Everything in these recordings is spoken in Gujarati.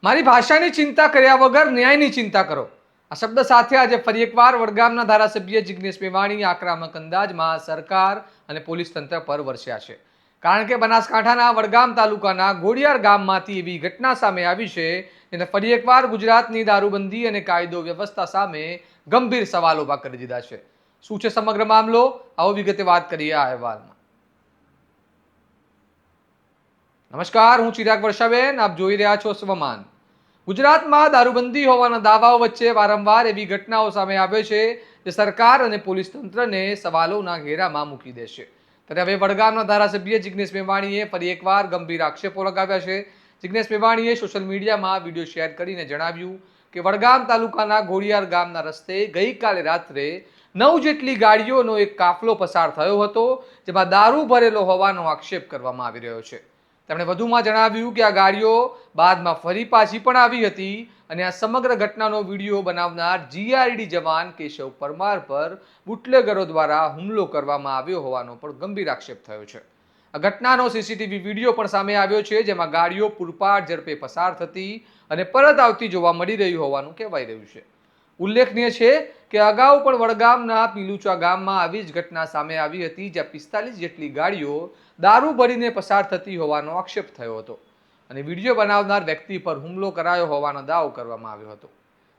મારી ભાષાની ચિંતા કર્યા વગર ન્યાયની ચિંતા કરો. આ શબ્દ સાથે આજે ફરી એકવાર વડગામના ધારાસભ્ય જિગ્નેશ મેવાણી આક્રમક અંદાજમાં સરકાર અને પોલીસ તંત્ર પર વરસ્યા છે. કારણ કે બનાસકાંઠાના વડગામ તાલુકાના ઘોડિયાર ગામમાંથી એવી ઘટના સામે આવી છે જેને ફરી એકવાર ગુજરાતની દારૂબંધી અને કાયદો વ્યવસ્થા સામે ગંભીર સવાલો ઉભા કરી દીધા છે. શું છે સમગ્ર મામલો? આવો વિગતે વાત કરીએ આ અહેવાલમાં. નમસ્કાર, હું ચિરાગ વર્ષાબેન, આપ જોઈ રહ્યા છો સ્વમાન. ગુજરાતમાં દારૂબંધી હોવાના દાવાઓ વચ્ચે વારંવાર એવી ઘટનાઓ સામે આવે છે જે સરકાર અને પોલીસ તંત્રને સવાલોના ઘેરામાં મૂકી દેશે. ત્યારે હવે વડગામના ધારાસભ્ય જિગ્નેશ મેવાણીએ ફરી એકવાર ગંભીર આક્ષેપો લગાવ્યા છે. જિગ્નેશ મેવાણીએ સોશિયલ મીડિયામાં વિડીયો શેર કરીને જણાવ્યું કે વડગામ તાલુકાના ઘોડિયાર ગામના રસ્તે ગઈકાલે રાત્રે 9 જેટલી ગાડીઓનો એક કાફલો પસાર થયો હતો, જેમાં દારૂ ભરેલો હોવાનો આક્ષેપ કરવામાં આવી રહ્યો છે. તેમણે વધુમાં જણાવ્યું કે આ ગાડીઓ બાદમાં ફરી પાછી પણ આવી હતી અને આ સમગ્ર ઘટનાનો વિડીયો બનાવનાર જીઆરડી જવાન કેશવ પરમાર પર બુટલેગરો દ્વારા હુમલો કરવામાં આવ્યો હોવાનો પણ ગંભીર આક્ષેપ થયો છે. આ ઘટનાનો સીસીટીવી વિડીયો પણ સામે આવ્યો છે, જેમાં ગાડીઓ પૂરપાટ ઝડપે પસાર થતી અને પરત આવતી જોવા મળી રહી હોવાનું કહેવાય રહ્યું છે. ઉલ્લેખનીય છે કે અગાઉ પણ વડગામના પીલુચા ગામમાં આવી જ ઘટના સામે આવી હતી, જ્યાં 45 જેટલી ગાડીઓ દારૂ ભરીને પસાર થતી હોવાનો આક્ષેપ થયો હતો અને વિડીયો બનાવનાર વ્યક્તિ પર હુમલો કરાયો હોવાનો દાવો કરવામાં આવ્યો હતો.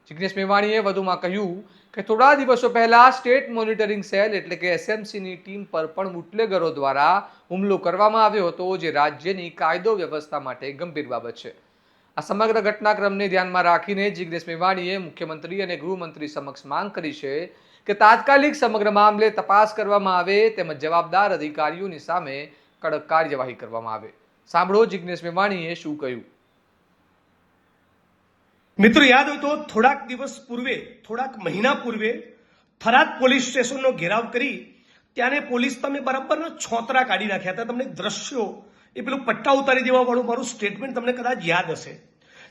જિગ્નેશ મેવાણીએ વધુમાં કહ્યું કે થોડા દિવસો પહેલા સ્ટેટ મોનિટરિંગ સેલ એટલે કે એસએમસીની ટીમ પર પણ બુટલેગરો દ્વારા હુમલો કરવામાં આવ્યો હતો, જે રાજ્યની કાયદો વ્યવસ્થા માટે ગંભીર બાબત છે. આ સમગ્ર ઘટનાક્રમને ધ્યાનમાં રાખીને જિગ્નેશ મેવાણીએ મુખ્યમંત્રી અને ગૃહમંત્રી સમક્ષ માંગ કરી છે કે તાત્કાલિક સમગ્ર મામલે તપાસ કરવામાં આવે તેમજ જવાબદાર અધિકારીઓની સામે કડક કાર્યવાહી કરવામાં આવે. સાંભળો જિગ્નેશ મેવાણીએ શું કહ્યું. મિત્રો, યાદ હોય તો થોડાક મહિના પૂર્વે થરાદ પોલીસ સ્ટેશનનો ઘેરાવ કરી ત્યારે પોલીસ તમે બરાબરના છોતરા કાઢી નાખ્યા હતા. તમને દ્રશ્યો એ પેલું પટ્ટા ઉતારી દેવા વાળું મારું સ્ટેટમેન્ટ તમને કદાચ યાદ હશે.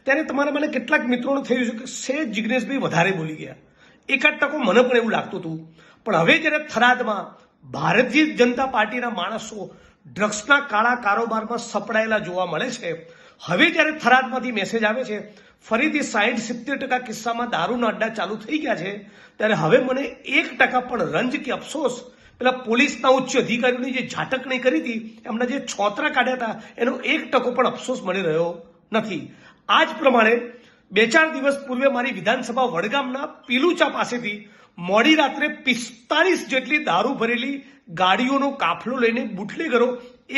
ત્યારે તમારા મને કેટલાક મિત્રોને થયું છે કે સે જિગ્નેશભાઈ વધારે બોલી ગયા. એકાદ ટકો મને પણ એવું લાગતું હતું. પણ હવે જ્યારે થરાદમાં ભારતીય જનતા પાર્ટીના માણસો ડ્રગ્સના કાળા કારોબારમાં સપડાયેલા જોવા મળે છે, હવે જ્યારે થરાદમાંથી મેસેજ આવે છે ફરીથી 60-70% કિસ્સામાં દારૂના અડ્ડા ચાલુ થઈ ગયા છે, ત્યારે હવે મને 1% પણ રંજ કે અફસોસ પેલા પોલીસના ઉચ્ચ અધિકારીઓની જે ઝાટકણી કરી હતી, એમના જે છોતરા કાઢ્યા હતા, એનો 1% પણ અફસોસ મળી રહ્યો નથી. આ જ પ્રમાણે 2-4 દિવસ પૂર્વે મારી વિધાનસભા વડગામના પીલુચા પાસેથી મોડી રાત્રે 45 જેટલી દારૂ ભરેલી ગાડીઓનો કાફલો લઈને બુટલેગરો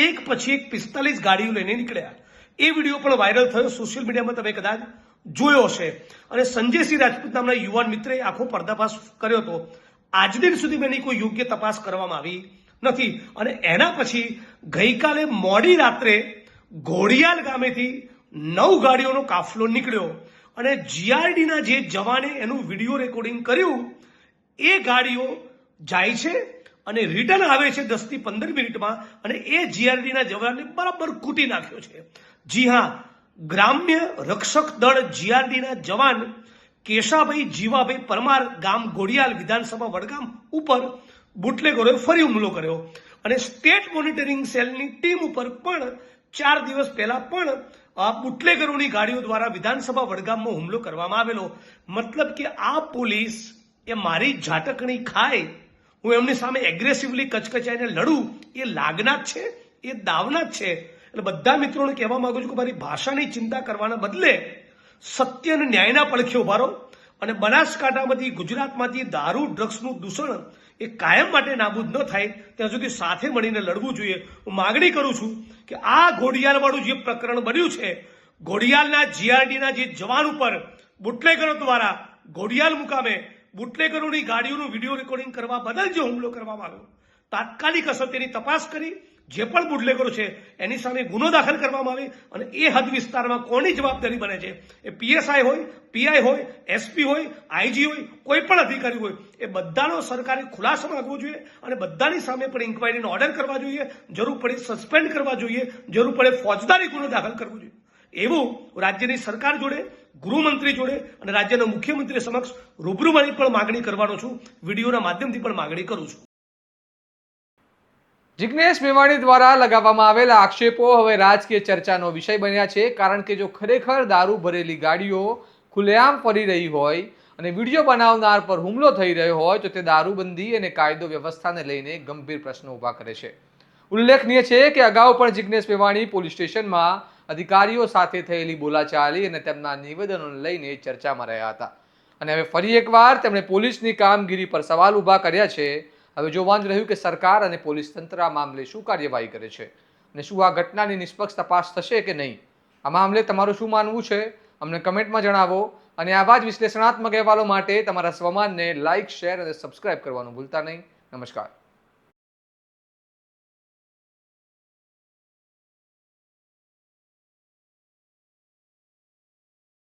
એક પછી એક 45 ગાડીઓ લઈને નીકળ્યા. એ વિડીયો પણ વાયરલ થયો, સોશિયલ મીડિયામાં તમે કદાચ જોયો હશે. અને સંજયસિંહ રાજપૂત નામના યુવાન મિત્રએ આખો પર્દાફાશ કર્યો હતો. આજ દિન સુધી એની કોઈ યોગ્ય તપાસ કરવામાં આવી નથી. અને એના પછી ગઈકાલે મોડી રાત્રે ઘોડિયાલ ગામેથી 9 ગાડીઓનો કાફલો નીકળ્યો અને જીઆરડીના જે જવાને એનું વિડીયો રેકોર્ડિંગ કર્યું, એ ગાડીઓ જાય છે અને રિટર્ન આવે છે 10 થી 15 મિનિટમાં અને એ જીઆરડીના જવાનને બરાબર કૂટી નાખ્યો છે. જી હા, ગ્રામ્ય રક્ષક દળ જીઆરડીના જવાન કેશાભાઈ જીવાભાઈ પરમાર ગામ ઘોડિયાલ વિધાનસભા વડગામ ઉપર બુટલેગરોએ ફરી હુમલો કર્યો અને સ્ટેટ મોનિટરિંગ સેલની ટીમ ઉપર પણ 4 દિવસ પહેલા પણ બુટલેગરોની ગાડીઓ દ્વારા વિધાનસભા વડગામમાં હુમલો કરવામાં આવેલો. મતલબ કે આ પોલીસ એ મારી ઝાટકણી ખાય, હું એમની સામે એગ્રેસિવલી કચકચાઈને લડું, એ લાગના જ છે, એ દાવના જ છે. એટલે બધા મિત્રોને કહેવા માંગુ છું કે મારી ભાષાની ચિંતા કરવાના બદલે સત્ય અને ન્યાયના પડખે ઉભા રહો અને બનાસકાંઠામાંથી ગુજરાતમાંથી દારૂ ડ્રગ્સનું દૂષણ એ કાયમ માટે નાબૂદ ન થાય ત્યાં સુધી સાથે મળીને લડવું જોઈએ. હું માગણી કરું છું કે આ ઘોડિયાલવાળું જે પ્રકરણ બન્યું છે, ઘોડિયાલના જીઆરડીના જે જવાન ઉપર બુટલેગરો દ્વારા ઘોડિયાલ મુકામે બુટલેગરોની ગાડીઓનું વિડીયો રેકોર્ડિંગ કરવા બદલ જે હુમલો કરવામાં આવ્યો, તાત્કાલિક અસર તેની તપાસ કરી જે પણ બુટલેગરો છે એની સામે ગુનો દાખલ કરવામાં આવે અને એ હદ વિસ્તારમાં કોની જવાબદારી બને છે, એ પીએસઆઈ હોય, પીઆઈ હોય, એસપી હોય, આઈજી હોય, કોઈ પણ અધિકારી હોય, એ બધાનો સરકારે ખુલાસો માંગવો જોઈએ અને બધાની સામે પણ ઇન્ક્વાયરીનો ઓર્ડર કરવા જોઈએ, જરૂર પડે સસ્પેન્ડ કરવા જોઈએ, જરૂર પડે ફોજદારી ગુનો દાખલ કરવો જોઈએ. એવું રાજ્યની સરકાર જોડે, ગૃહમંત્રી જોડે અને રાજ્યના મુખ્યમંત્રી સમક્ષ રૂબરૂમાં પણ માગણી કરવાનો છું, વિડીયોના માધ્યમથી પણ માગણી કરું છું. જિજ્ઞેશ મેવાણી દ્વારા લગાવવામાં આવેલા આક્ષેપો હવે રાજકીય ચર્ચાનો વિષય બન્યા છે, કારણ કે જો ખરેખર દારૂ ભરેલી ગાડીઓ ખુલ્લેઆમ ફરી રહી હોય અને વિડીયો બનાવનાર પર હુમલો થઈ રહ્યો હોય તો તે દારૂબંધી અને કાયદો વ્યવસ્થાને લઈને ગંભીર પ્રશ્નો ઊભા કરે છે. ઉલ્લેખનીય છે કે અગાઉ પણ જિજ્ઞેશ મેવાણી પોલીસ સ્ટેશનમાં અધિકારીઓ સાથે થયેલી બોલાચાલી અને તેમના નિવેદનોને લઈને ચર્ચામાં રહ્યા હતા, અને હવે ફરી એકવાર તેમણે પોલીસની કામગીરી પર સવાલ ઊભા કર્યા છે. હવે જોવાનું રહ્યું કે સરકાર અને પોલીસ તંત્ર આ મામલે શું કાર્યવાહી કરે છે અને શું આ ઘટનાની નિષ્પક્ષ તપાસ થશે કે નહીં. આ મામલે તમારું શું માનવું છે અમને કમેન્ટમાં જણાવો, અને આવા જ વિશ્લેષણાત્મક અહેવાલો માટે તમારા સ્વમાનને લાઇક, શેર અને સબસ્ક્રાઇબ કરવાનું ભૂલતા નહીં. નમસ્કાર.